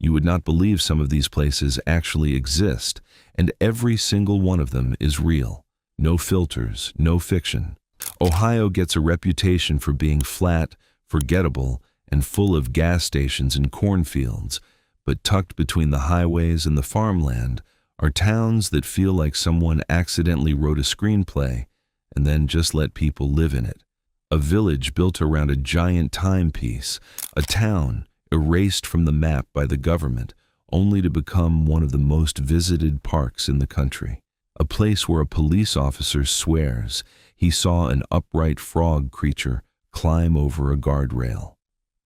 You would not believe some of these places actually exist, and every single one of them is real. No filters, no fiction. Ohio gets a reputation for being flat, forgettable, and full of gas stations and cornfields, but tucked between the highways and the farmland are towns that feel like someone accidentally wrote a screenplay and then just let people live in it. A village built around a giant timepiece, a town erased from the map by the government, only to become one of the most visited parks in the country. A place where a police officer swears he saw an upright frog creature climb over a guardrail.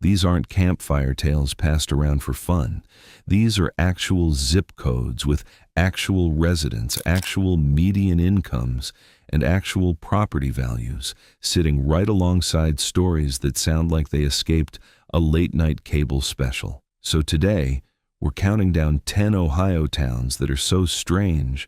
These aren't campfire tales passed around for fun. These are actual zip codes with actual residents, actual median incomes, and actual property values, sitting right alongside stories that sound like they escaped a late-night cable special. So today, we're counting down 10 Ohio towns that are so strange,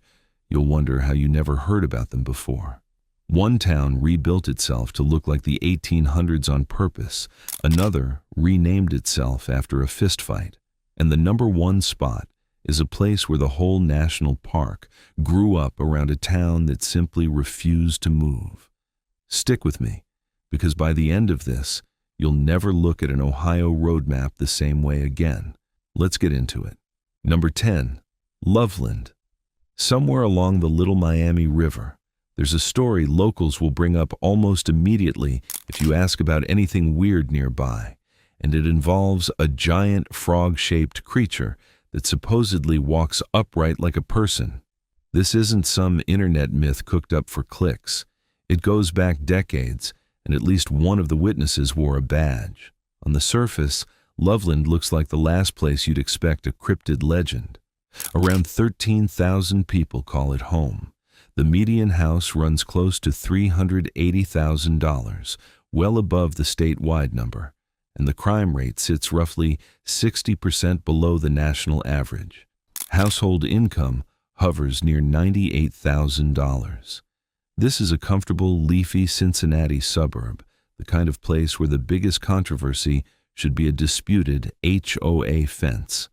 you'll wonder how you never heard about them before. One town rebuilt itself to look like the 1800s on purpose. Another renamed itself after a fistfight. And the number one spot is a place where the whole national park grew up around a town that simply refused to move. Stick with me, because by the end of this, you'll never look at an Ohio road map the same way again. Let's get into it. Number 10, Loveland. Somewhere along the Little Miami River, there's a story locals will bring up almost immediately if you ask about anything weird nearby, and it involves a giant frog-shaped creature that supposedly walks upright like a person. This isn't some internet myth cooked up for clicks. It goes back decades, and at least one of the witnesses wore a badge. On the surface, Loveland looks like the last place you'd expect a cryptid legend. Around 13,000 people call it home. The median house runs close to $380,000, well above the statewide number, and the crime rate sits roughly 60% below the national average. Household income hovers near $98,000. This is a comfortable, leafy Cincinnati suburb, the kind of place where the biggest controversy should be a disputed HOA fence.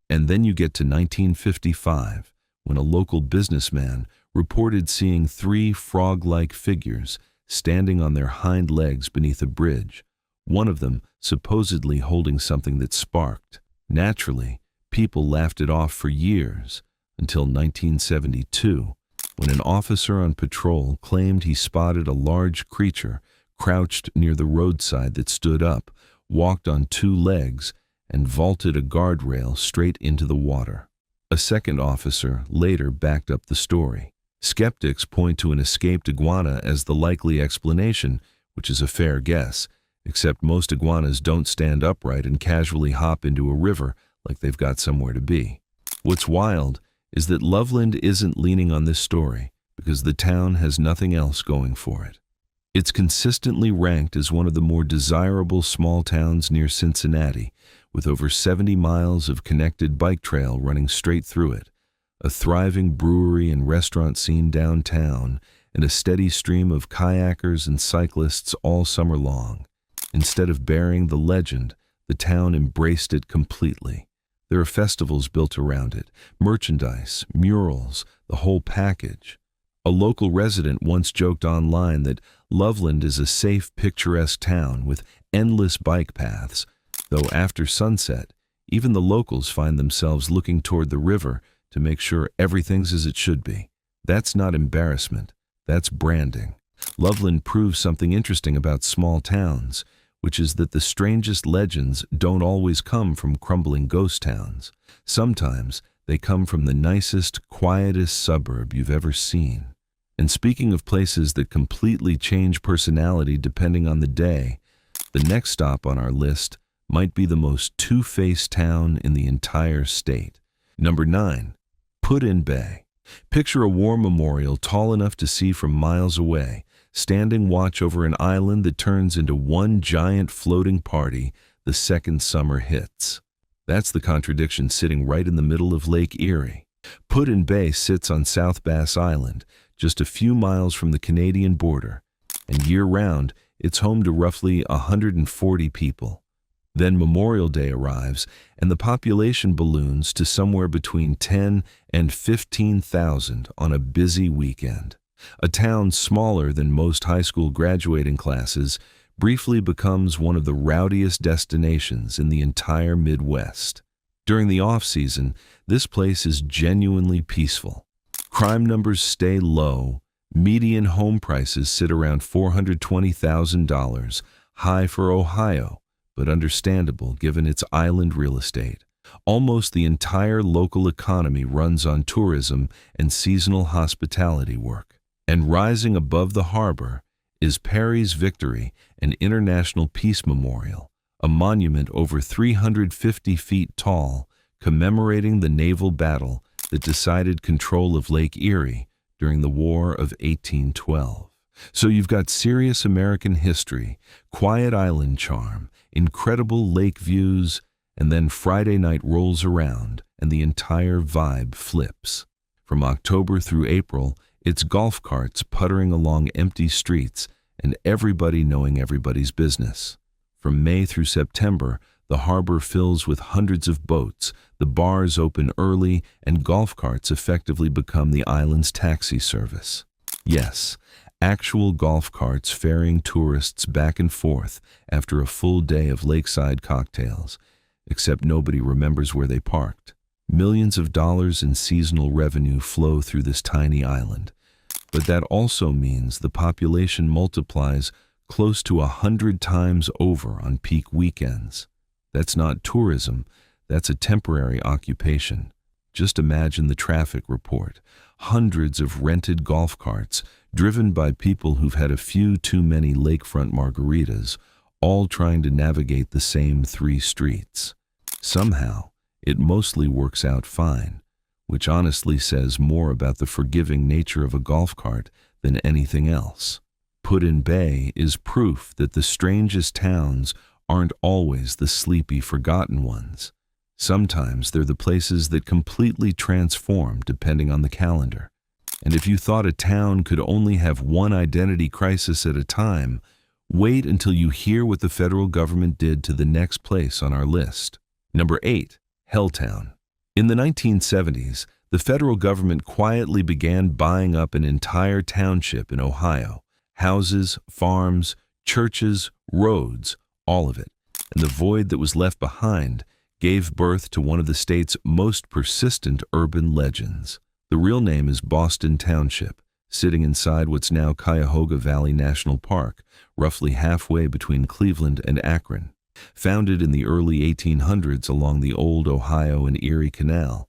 And then you get to 1955, when a local businessman reported seeing 3 frog-like figures standing on their hind legs beneath a bridge, one of them supposedly holding something that sparked. Naturally, people laughed it off for years, until 1972, when an officer on patrol claimed he spotted a large creature crouched near the roadside that stood up, walked on 2 legs, and vaulted a guardrail straight into the water. A second officer later backed up the story. Skeptics point to an escaped iguana as the likely explanation, which is a fair guess, except most iguanas don't stand upright and casually hop into a river like they've got somewhere to be. What's wild is that Loveland isn't leaning on this story because the town has nothing else going for it. It's consistently ranked as one of the more desirable small towns near Cincinnati, with over 70 miles of connected bike trail running straight through it, a thriving brewery and restaurant scene downtown, and a steady stream of kayakers and cyclists all summer long. Instead of burying the legend, the town embraced it completely. There are festivals built around it, merchandise, murals, the whole package. A local resident once joked online that Loveland is a safe, picturesque town with endless bike paths, though after sunset, even the locals find themselves looking toward the river to make sure everything's as it should be. That's not embarrassment, that's branding. Loveland proves something interesting about small towns, which is that the strangest legends don't always come from crumbling ghost towns. Sometimes they come from the nicest, quietest suburb you've ever seen. And speaking of places that completely change personality depending on the day, the next stop on our list might be the most two-faced town in the entire state. Number 9, Put-in-Bay. Picture a war memorial tall enough to see from miles away, standing watch over an island that turns into one giant floating party the second summer hits. That's the contradiction sitting right in the middle of Lake Erie. Put-in-Bay sits on South Bass Island, just a few miles from the Canadian border, and year-round, it's home to roughly 140 people. Then Memorial Day arrives, and the population balloons to somewhere between 10 and 15,000 on a busy weekend. A town smaller than most high school graduating classes briefly becomes one of the rowdiest destinations in the entire Midwest. During the off-season, this place is genuinely peaceful. Crime numbers stay low, median home prices sit around $420,000, high for Ohio, but understandable given its island real estate. Almost the entire local economy runs on tourism and seasonal hospitality work. And rising above the harbor is Perry's Victory, an international peace memorial, a monument over 350 feet tall, commemorating the naval battle that decided control of Lake Erie during the War of 1812. So you've got serious American history, quiet island charm, incredible lake views, and then Friday night rolls around and the entire vibe flips. From October through April, it's golf carts puttering along empty streets and everybody knowing everybody's business. From May through September, the harbor fills with hundreds of boats, the bars open early, and golf carts effectively become the island's taxi service. Yes, actual golf carts ferrying tourists back and forth after a full day of lakeside cocktails, except nobody remembers where they parked. Millions of dollars in seasonal revenue flow through this tiny island, but that also means the population multiplies close to 100 times over on peak weekends. That's not tourism, that's a temporary occupation. Just imagine the traffic report. Hundreds of rented golf carts, driven by people who've had a few too many lakefront margaritas, all trying to navigate the same 3 streets. Somehow, it mostly works out fine, which honestly says more about the forgiving nature of a golf cart than anything else. Put-in Bay is proof that the strangest towns aren't always the sleepy, forgotten ones. Sometimes they're the places that completely transform depending on the calendar. And if you thought a town could only have one identity crisis at a time, wait until you hear what the federal government did to the next place on our list. Number 8, Helltown. In the 1970s, the federal government quietly began buying up an entire township in Ohio. Houses, farms, churches, roads, all of it. And the void that was left behind gave birth to one of the state's most persistent urban legends. The real name is Boston Township, sitting inside what's now Cuyahoga Valley National Park, roughly halfway between Cleveland and Akron. Founded in the early 1800s along the old Ohio and Erie Canal,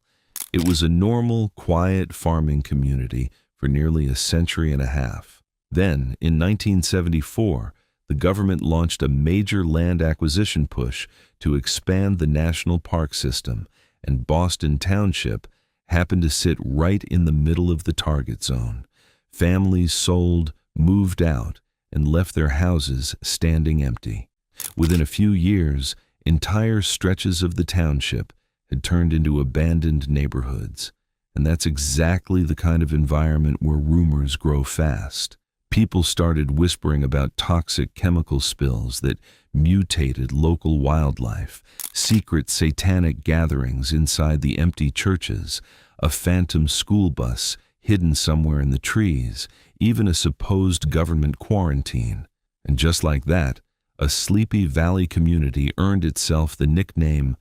it was a normal, quiet farming community for nearly a century and a half. Then, in 1974, the government launched a major land acquisition push to expand the national park system, and Boston Township happened to sit right in the middle of the target zone. Families sold, moved out, and left their houses standing empty. Within a few years, entire stretches of the township had turned into abandoned neighborhoods, and that's exactly the kind of environment where rumors grow fast. People started whispering about toxic chemical spills that mutated local wildlife, secret satanic gatherings inside the empty churches, a phantom school bus hidden somewhere in the trees, even a supposed government quarantine. And just like that, a sleepy valley community earned itself the nickname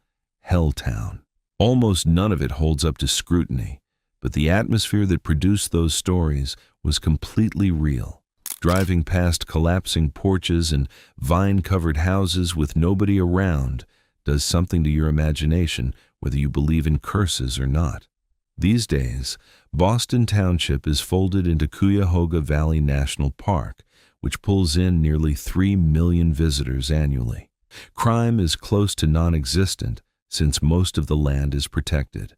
Helltown. Almost none of it holds up to scrutiny, but the atmosphere that produced those stories was completely real. Driving past collapsing porches and vine-covered houses with nobody around does something to your imagination, whether you believe in curses or not. These days, Boston Township is folded into Cuyahoga Valley National Park, which pulls in nearly 3 million visitors annually. Crime is close to non-existent since most of the land is protected.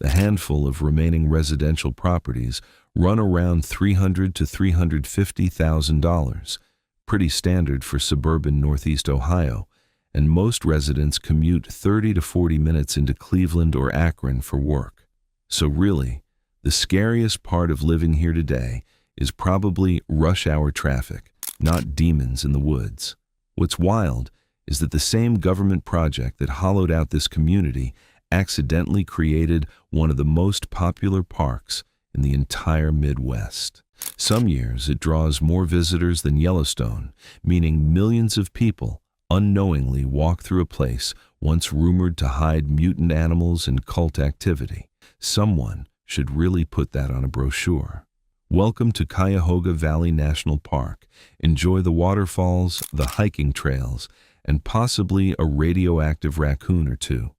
The handful of remaining residential properties run around $300,000 to $350,000, pretty standard for suburban Northeast Ohio, and most residents commute 30 to 40 minutes into Cleveland or Akron for work. So really, the scariest part of living here today is probably rush hour traffic, not demons in the woods. What's wild is that the same government project that hollowed out this community accidentally created one of the most popular parks in the entire Midwest. Some years it draws more visitors than Yellowstone, meaning millions of people unknowingly walk through a place once rumored to hide mutant animals and cult activity. Someone should really put that on a brochure. Welcome to Cuyahoga Valley National Park. Enjoy the waterfalls, the hiking trails, and possibly a radioactive raccoon or two.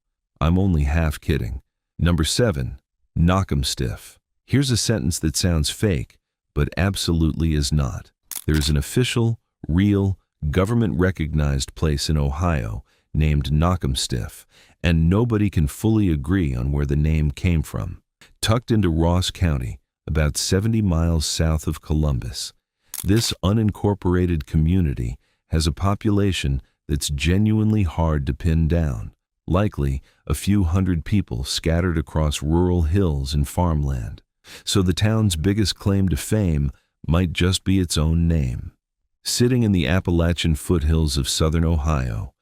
I'm only half kidding. Number 7. Knock 'em stiff. Here's a sentence that sounds fake, but absolutely is not. There is an official, real, government-recognized place in Ohio named Knock 'em Stiff, and nobody can fully agree on where the name came from. Tucked into Ross County, about 70 miles south of Columbus, this unincorporated community has a population that's genuinely hard to pin down, likely a few hundred people scattered across rural hills and farmland. So the town's biggest claim to fame might just be its own name. Sitting in the Appalachian foothills of southern Ohio,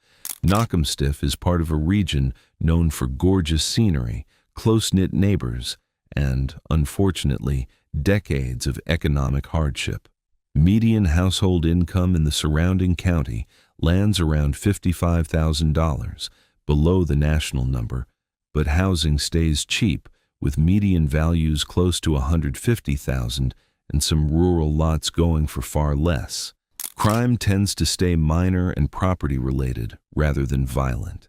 Knock 'em Stiff is part of a region known for gorgeous scenery, close-knit neighbors, and, unfortunately, decades of economic hardship. Median household income in the surrounding county lands around $55,000, below the national number, but housing stays cheap, with median values close to $150,000 and some rural lots going for far less. Crime tends to stay minor and property-related rather than violent.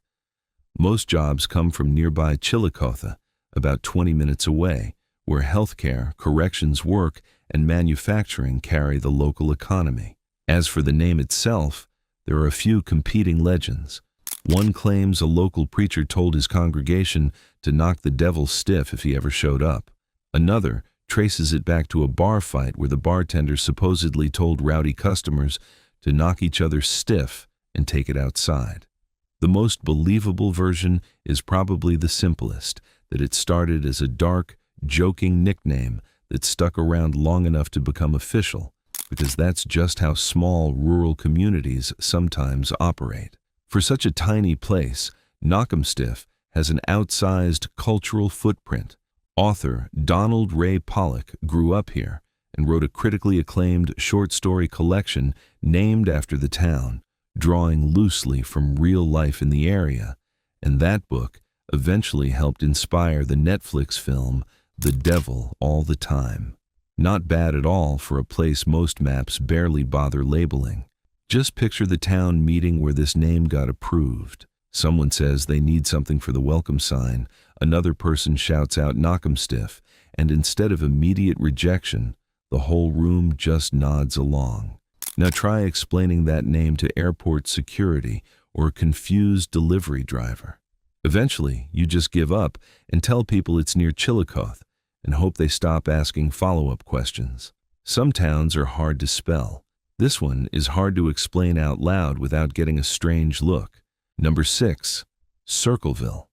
Most jobs come from nearby Chillicothe, about 20 minutes away, where healthcare, corrections work, and manufacturing carry the local economy. As for the name itself, there are a few competing legends. One claims a local preacher told his congregation to knock the devil stiff if he ever showed up. Another traces it back to a bar fight where the bartender supposedly told rowdy customers to knock each other stiff and take it outside. The most believable version is probably the simplest, that it started as a dark, joking nickname that stuck around long enough to become official, because that's just how small rural communities sometimes operate. For such a tiny place, Knock 'em Stiff has an outsized cultural footprint. Author Donald Ray Pollock grew up here and wrote a critically acclaimed short story collection named after the town, drawing loosely from real life in the area, and that book eventually helped inspire the Netflix film The Devil All the Time. Not bad at all for a place most maps barely bother labeling. Just picture the town meeting where this name got approved. Someone says they need something for the welcome sign, another person shouts out Knock 'em Stiff, and instead of immediate rejection, the whole room just nods along. Now try explaining that name to airport security or a confused delivery driver. Eventually, you just give up and tell people it's near Chillicothe and hope they stop asking follow-up questions. Some towns are hard to spell. This one is hard to explain out loud without getting a strange look. Number 6. Circleville.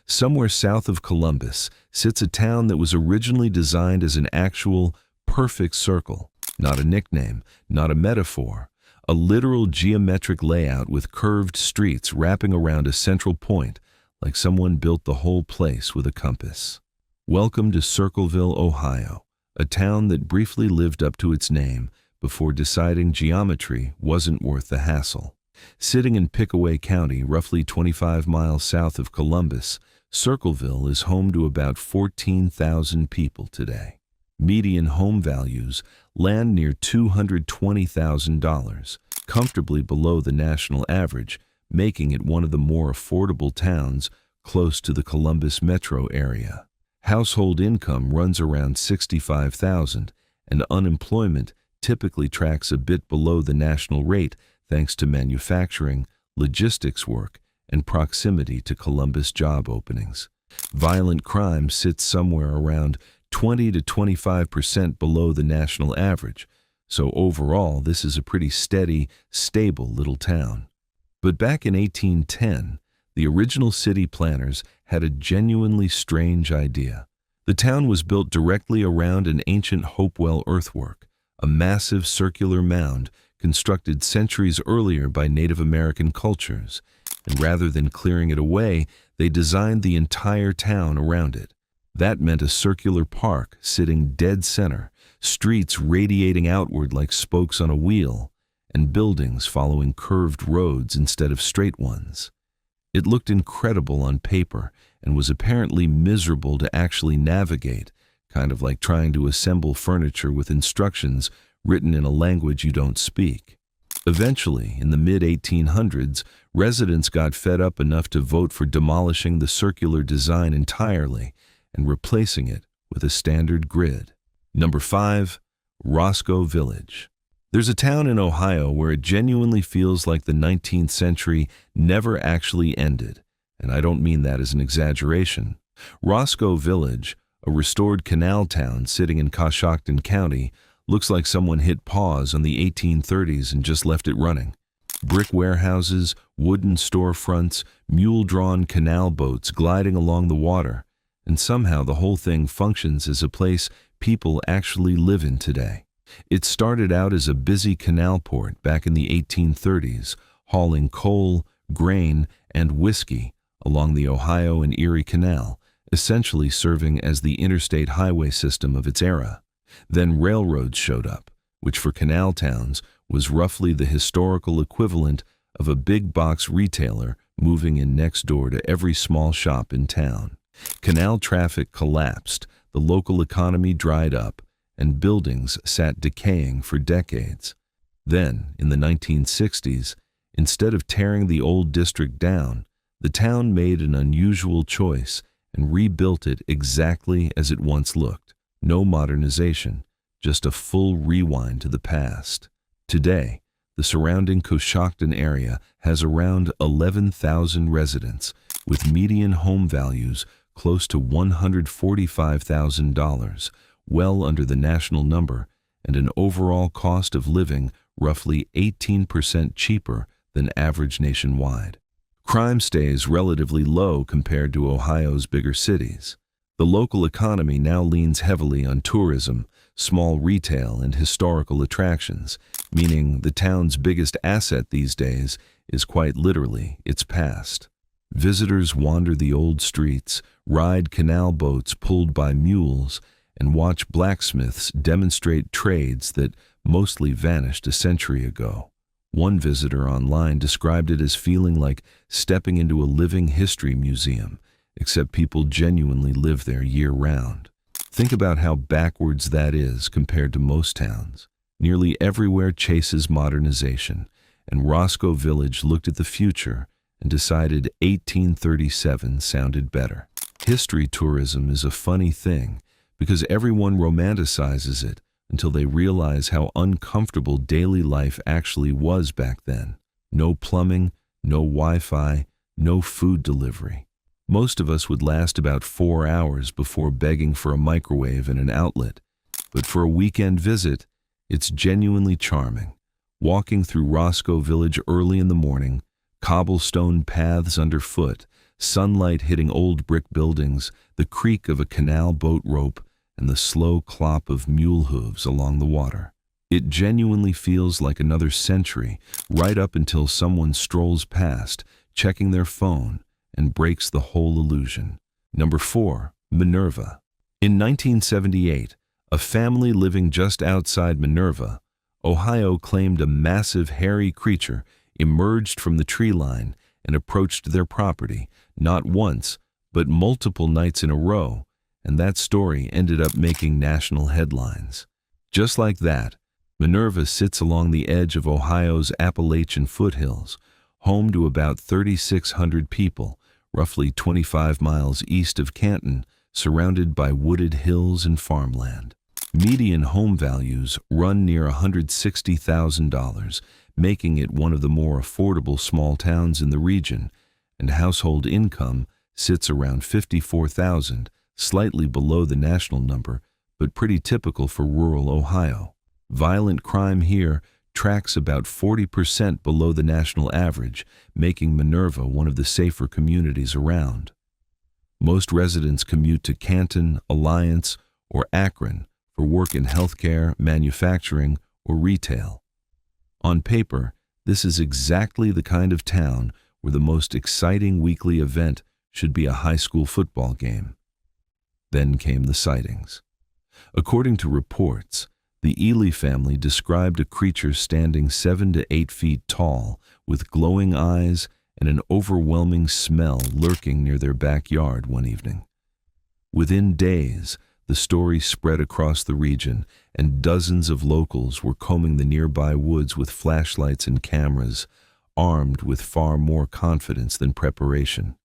Somewhere south of Columbus sits a town that was originally designed as an actual, perfect circle. Not a nickname, not a metaphor. A literal geometric layout with curved streets wrapping around a central point, like someone built the whole place with a compass. Welcome to Circleville, Ohio, a town that briefly lived up to its name before deciding geometry wasn't worth the hassle. Sitting in Pickaway County, roughly 25 miles south of Columbus, Circleville is home to about 14,000 people today. Median home values land near $220,000, comfortably below the national average, making it one of the more affordable towns close to the Columbus metro area. Household income runs around $65,000, and unemployment typically tracks a bit below the national rate thanks to manufacturing, logistics work, and proximity to Columbus job openings. Violent crime sits somewhere around 20 to 25% below the national average, so overall this is a pretty steady, stable little town. But back in 1810, the original city planners had a genuinely strange idea. The town was built directly around an ancient Hopewell earthwork, a massive circular mound constructed centuries earlier by Native American cultures, and rather than clearing it away, they designed the entire town around it. That meant a circular park sitting dead center, streets radiating outward like spokes on a wheel, and buildings following curved roads instead of straight ones. It looked incredible on paper and was apparently miserable to actually navigate, kind of like trying to assemble furniture with instructions written in a language you don't speak. Eventually, in the mid-1800s, residents got fed up enough to vote for demolishing the circular design entirely and replacing it with a standard grid. Number 5, Roscoe Village. There's a town in Ohio where it genuinely feels like the 19th century never actually ended, and I don't mean that as an exaggeration. Roscoe Village, a restored canal town sitting in Coshocton County, looks like someone hit pause on the 1830s and just left it running. Brick warehouses, wooden storefronts, mule-drawn canal boats gliding along the water, and somehow the whole thing functions as a place people actually live in today. It started out as a busy canal port back in the 1830s, hauling coal, grain, and whiskey along the Ohio and Erie Canal, essentially serving as the interstate highway system of its era. Then railroads showed up, which for canal towns was roughly the historical equivalent of a big box retailer moving in next door to every small shop in town. Canal traffic collapsed, the local economy dried up, and buildings sat decaying for decades. Then, in the 1960s, instead of tearing the old district down, the town made an unusual choice and rebuilt it exactly as it once looked. No modernization, just a full rewind to the past. Today, the surrounding Coshocton area has around 11,000 residents, with median home values close to $145,000, well under the national number, and an overall cost of living roughly 18% cheaper than average nationwide. Crime stays relatively low compared to Ohio's bigger cities. The local economy now leans heavily on tourism, small retail, and historical attractions, meaning the town's biggest asset these days is quite literally its past. Visitors wander the old streets, ride canal boats pulled by mules, and watch blacksmiths demonstrate trades that mostly vanished a century ago. One visitor online described it as feeling like stepping into a living history museum, except people genuinely live there year-round. Think about how backwards that is compared to most towns. Nearly everywhere chases modernization, and Roscoe Village looked at the future and decided 1837 sounded better. History tourism is a funny thing because everyone romanticizes it until they realize how uncomfortable daily life actually was back then. No plumbing, no Wi-Fi, no food delivery. Most of us would last about 4 hours before begging for a microwave and an outlet. But for a weekend visit, it's genuinely charming. Walking through Roscoe Village early in the morning, cobblestone paths underfoot, sunlight hitting old brick buildings, the creak of a canal boat rope, and the slow clop of mule hooves along the water. It genuinely feels like another century, right up until someone strolls past, checking their phone, and breaks the whole illusion. Number 4, Minerva. In 1978, a family living just outside Minerva, Ohio claimed a massive hairy creature emerged from the tree line and approached their property, not once, but multiple nights in a row, and that story ended up making national headlines. Just like that, Minerva sits along the edge of Ohio's Appalachian foothills, home to about 3,600 people, roughly 25 miles east of Canton, surrounded by wooded hills and farmland. Median home values run near $160,000, making it one of the more affordable small towns in the region, and household income sits around $54,000, slightly below the national number, but pretty typical for rural Ohio. Violent crime here tracks about 40% below the national average, making Minerva one of the safer communities around. Most residents commute to Canton, Alliance, or Akron for work in healthcare, manufacturing, or retail. On paper, this is exactly the kind of town where the most exciting weekly event should be a high school football game. Then came the sightings. According to reports, the Ely family described a creature standing 7 to 8 feet tall, with glowing eyes and an overwhelming smell lurking near their backyard one evening. Within days, the story spread across the region, and dozens of locals were combing the nearby woods with flashlights and cameras, armed with far more confidence than preparation.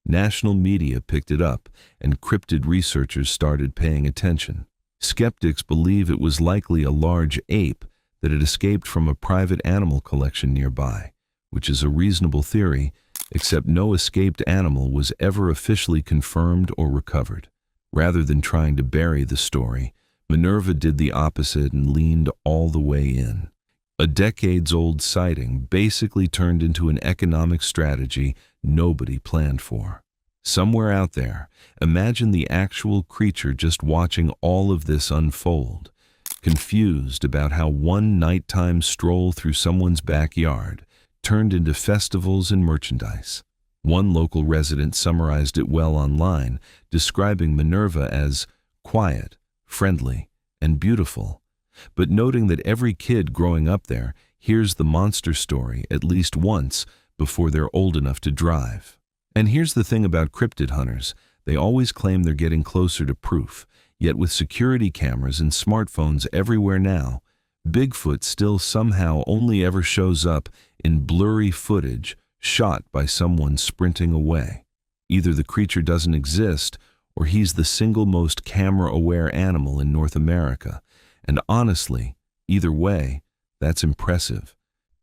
National media picked it up, and cryptid researchers started paying attention. Skeptics believe it was likely a large ape that had escaped from a private animal collection nearby, which is a reasonable theory, except no escaped animal was ever officially confirmed or recovered. Rather than trying to bury the story, Minerva did the opposite and leaned all the way in. A decades-old sighting basically turned into an economic strategy nobody planned for. Somewhere out there, imagine the actual creature just watching all of this unfold, confused about how one nighttime stroll through someone's backyard turned into festivals and merchandise. One local resident summarized it well online, describing Minerva as quiet, friendly, and beautiful, but noting that every kid growing up there hears the monster story at least once before they're old enough to drive. And here's the thing about cryptid hunters: they always claim they're getting closer to proof, yet with security cameras and smartphones everywhere now, Bigfoot still somehow only ever shows up in blurry footage shot by someone sprinting away. Either the creature doesn't exist, or he's the single most camera-aware animal in North America. And honestly, either way, that's impressive.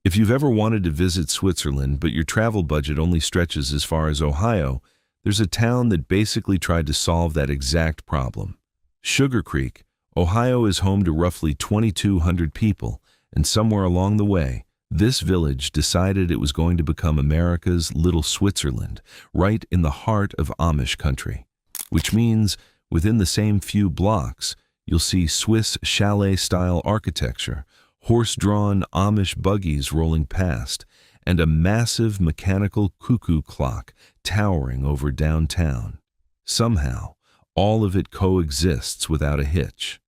If you've ever wanted to visit Switzerland, but your travel budget only stretches as far as Ohio, there's a town that basically tried to solve that exact problem. Sugar Creek, Ohio is home to roughly 2,200 people, and somewhere along the way, this village decided it was going to become America's little Switzerland, right in the heart of Amish country. Which means, within the same few blocks, you'll see Swiss chalet-style architecture, horse-drawn Amish buggies rolling past, and a massive mechanical cuckoo clock towering over downtown. Somehow, all of it coexists without a hitch.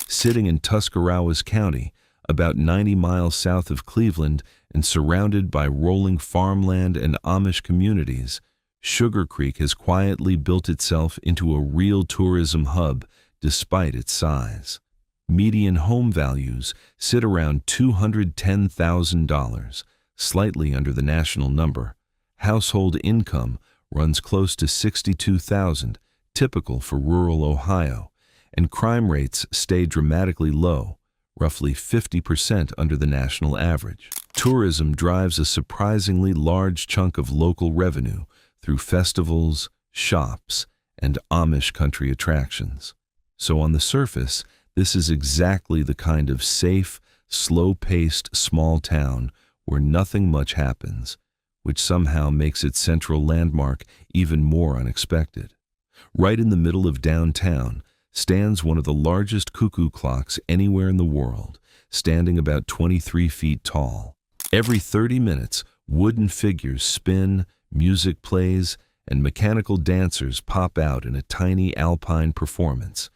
Sitting in Tuscarawas County, about 90 miles south of Cleveland and surrounded by rolling farmland and Amish communities, Sugar Creek has quietly built itself into a real tourism hub despite its size. Median home values sit around $210,000, slightly under the national number. Household income runs close to $62,000, typical for rural Ohio, and crime rates stay dramatically low, roughly 50% under the national average. Tourism drives a surprisingly large chunk of local revenue through festivals, shops, and Amish country attractions. So on the surface, this is exactly the kind of safe, slow-paced small town where nothing much happens, which somehow makes its central landmark even more unexpected. Right in the middle of downtown stands one of the largest cuckoo clocks anywhere in the world, standing about 23 feet tall. Every 30 minutes, wooden figures spin, music plays, and mechanical dancers pop out in a tiny alpine performance,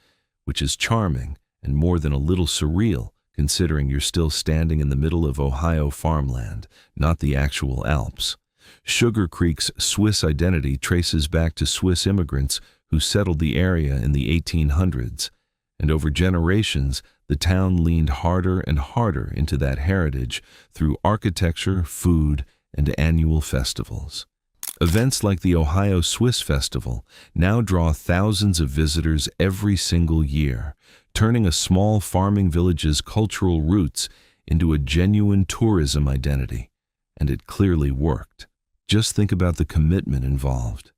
which is charming and more than a little surreal, considering you're still standing in the middle of Ohio farmland, not the actual Alps. Sugar Creek's Swiss identity traces back to Swiss immigrants who settled the area in the 1800s, and over generations, the town leaned harder and harder into that heritage through architecture, food, and annual festivals. Events like the Ohio Swiss Festival now draw thousands of visitors every single year, turning a small farming village's cultural roots into a genuine tourism identity. And it clearly worked. Just think about the commitment involved.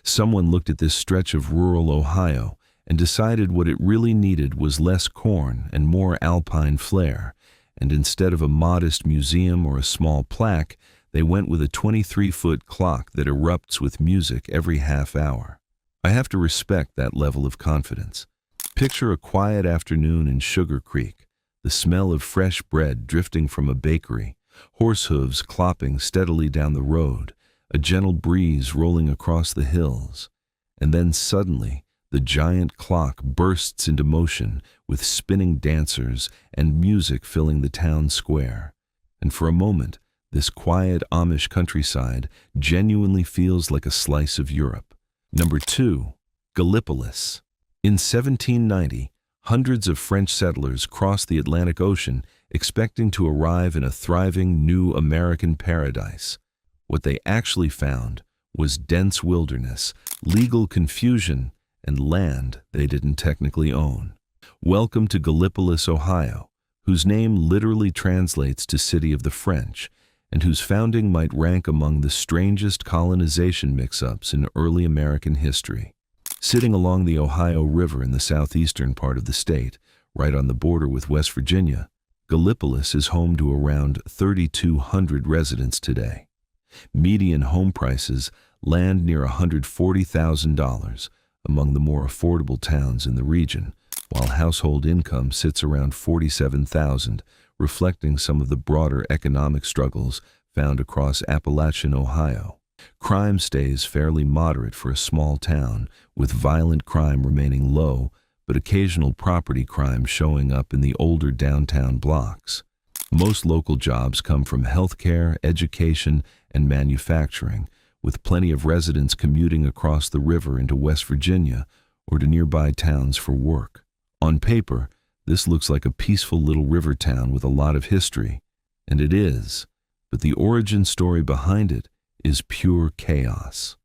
Someone looked at this stretch of rural Ohio and decided what it really needed was less corn and more alpine flair, and instead of a modest museum or a small plaque, they went with a 23-foot clock that erupts with music every half hour. I have to respect that level of confidence. Picture a quiet afternoon in Sugar Creek, the smell of fresh bread drifting from a bakery, horse hooves clopping steadily down the road, a gentle breeze rolling across the hills. And then suddenly, the giant clock bursts into motion with spinning dancers and music filling the town square. And for a moment, this quiet Amish countryside genuinely feels like a slice of Europe. Number 2. Gallipolis. In 1790, hundreds of French settlers crossed the Atlantic Ocean expecting to arrive in a thriving new American paradise. What they actually found was dense wilderness, legal confusion, and land they didn't technically own. Welcome to Gallipolis, Ohio, whose name literally translates to City of the French, and whose founding might rank among the strangest colonization mix-ups in early American history. Sitting along the Ohio River in the southeastern part of the state, right on the border with West Virginia, Gallipolis is home to around 3,200 residents today. Median home prices land near $140,000, among the more affordable towns in the region, while household income sits around $47,000, reflecting some of the broader economic struggles found across Appalachian Ohio. Crime stays fairly moderate for a small town, with violent crime remaining low, but occasional property crime showing up in the older downtown blocks. Most local jobs come from healthcare, education, and manufacturing, with plenty of residents commuting across the river into West Virginia or to nearby towns for work. On paper, this looks like a peaceful little river town with a lot of history, and it is, but the origin story behind it is pure chaos.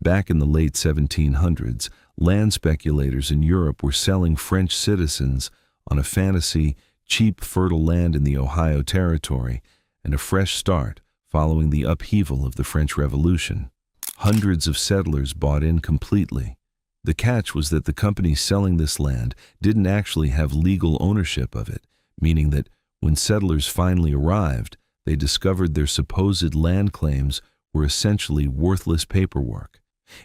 Back in the late 1700s, land speculators in Europe were selling French citizens on a fantasy, cheap, fertile land in the Ohio Territory and a fresh start following the upheaval of the French Revolution. Hundreds of settlers bought in completely. The catch was that the companies selling this land didn't actually have legal ownership of it, meaning that when settlers finally arrived, they discovered their supposed land claims were essentially worthless paperwork.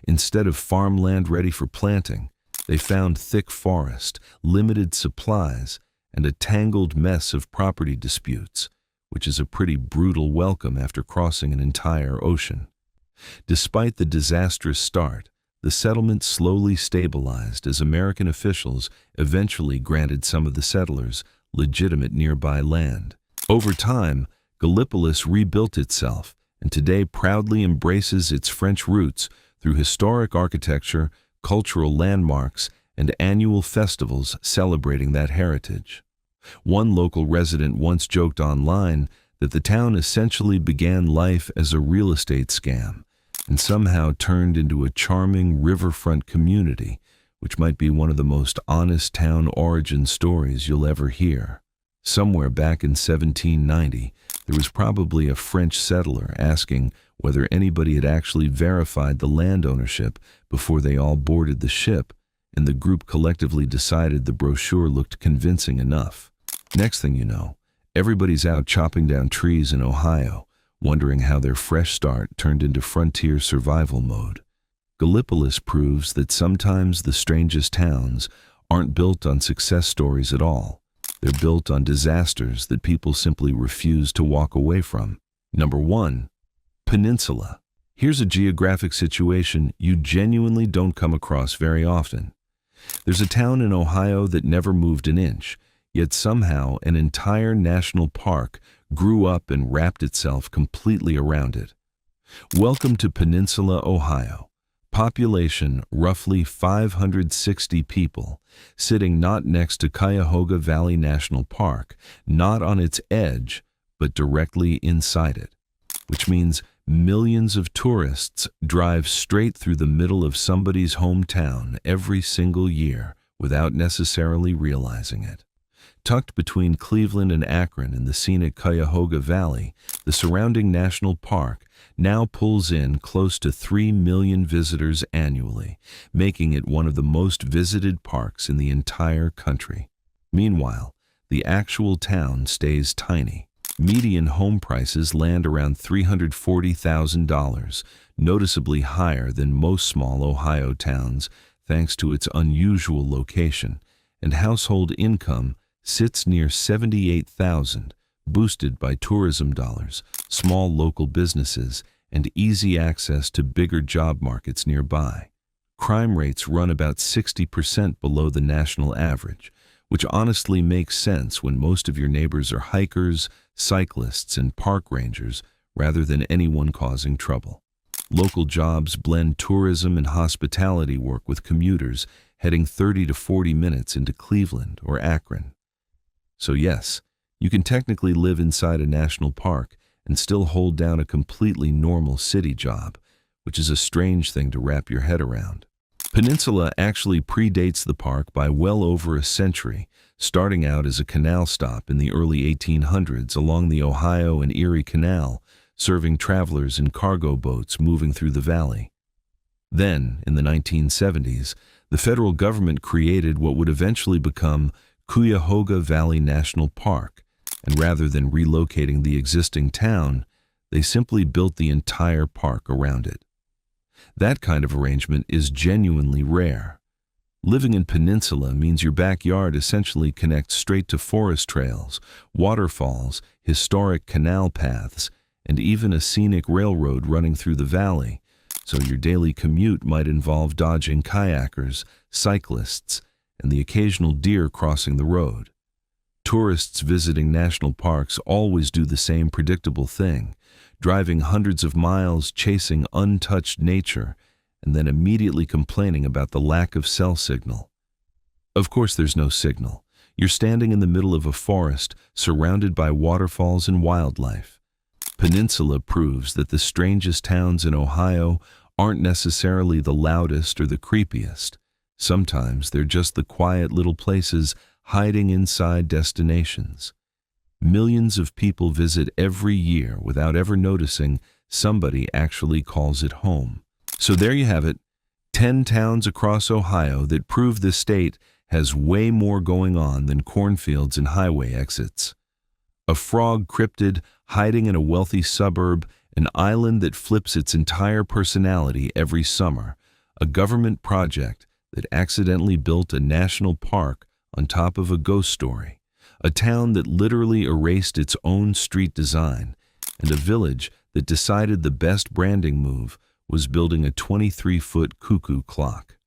Instead of farmland ready for planting, they found thick forest, limited supplies, and a tangled mess of property disputes, which is a pretty brutal welcome after crossing an entire ocean. Despite the disastrous start, the settlement slowly stabilized as American officials eventually granted some of the settlers legitimate nearby land. Over time, Gallipolis rebuilt itself and today proudly embraces its French roots through historic architecture, cultural landmarks, and annual festivals celebrating that heritage. One local resident once joked online that the town essentially began life as a real estate scam and somehow turned into a charming riverfront community, which might be one of the most honest town origin stories you'll ever hear. Somewhere back in 1790, there was probably a French settler asking whether anybody had actually verified the land ownership before they all boarded the ship, and the group collectively decided the brochure looked convincing enough. Next thing you know, everybody's out chopping down trees in Ohio, wondering how their fresh start turned into frontier survival mode. Gallipolis proves that sometimes the strangest towns aren't built on success stories at all. They're built on disasters that people simply refuse to walk away from. Number 1. Peninsula. Here's a geographic situation you genuinely don't come across very often. There's a town in Ohio that never moved an inch, yet somehow an entire national park grew up and wrapped itself completely around it. Welcome to Peninsula, Ohio. Population roughly 560 people, sitting not next to Cuyahoga Valley National Park, not on its edge, but directly inside it, which means millions of tourists drive straight through the middle of somebody's hometown every single year without necessarily realizing it. Tucked between Cleveland and Akron in the scenic Cuyahoga Valley, the surrounding national park now pulls in close to 3 million visitors annually, making it one of the most visited parks in the entire country. Meanwhile, the actual town stays tiny. Median home prices land around $340,000, noticeably higher than most small Ohio towns thanks to its unusual location, and household income sits near 78,000, boosted by tourism dollars, small local businesses, and easy access to bigger job markets nearby. Crime rates run about 60% below the national average, which honestly makes sense when most of your neighbors are hikers, cyclists, and park rangers rather than anyone causing trouble. Local jobs blend tourism and hospitality work with commuters heading 30 to 40 minutes into Cleveland or Akron. So yes, you can technically live inside a national park and still hold down a completely normal city job, which is a strange thing to wrap your head around. Peninsula actually predates the park by well over a century, starting out as a canal stop in the early 1800s along the Ohio and Erie Canal, serving travelers in cargo boats moving through the valley. Then, in the 1970s, the federal government created what would eventually become Cuyahoga Valley National Park, and rather than relocating the existing town, they simply built the entire park around it. That kind of arrangement is genuinely rare. Living in Peninsula means your backyard essentially connects straight to forest trails, waterfalls, historic canal paths, and even a scenic railroad running through the valley, so your daily commute might involve dodging kayakers, cyclists, and the occasional deer crossing the road. Tourists visiting national parks always do the same predictable thing, driving hundreds of miles chasing untouched nature, and then immediately complaining about the lack of cell signal. Of course there's no signal. You're standing in the middle of a forest, surrounded by waterfalls and wildlife. Peninsula proves that the strangest towns in Ohio aren't necessarily the loudest or the creepiest. Sometimes they're just the quiet little places hiding inside destinations. Millions of people visit every year without ever noticing somebody actually calls it home. So there you have it, 10 towns across Ohio that prove the state has way more going on than cornfields and highway exits. A frog cryptid hiding in a wealthy suburb, an island that flips its entire personality every summer, a government project that accidentally built a national park on top of a ghost story, a town that literally erased its own street design, and a village that decided the best branding move was building a 23-foot cuckoo clock.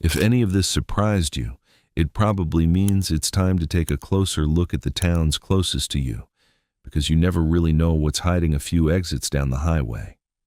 If any of this surprised you, it probably means it's time to take a closer look at the towns closest to you, because you never really know what's hiding a few exits down the highway.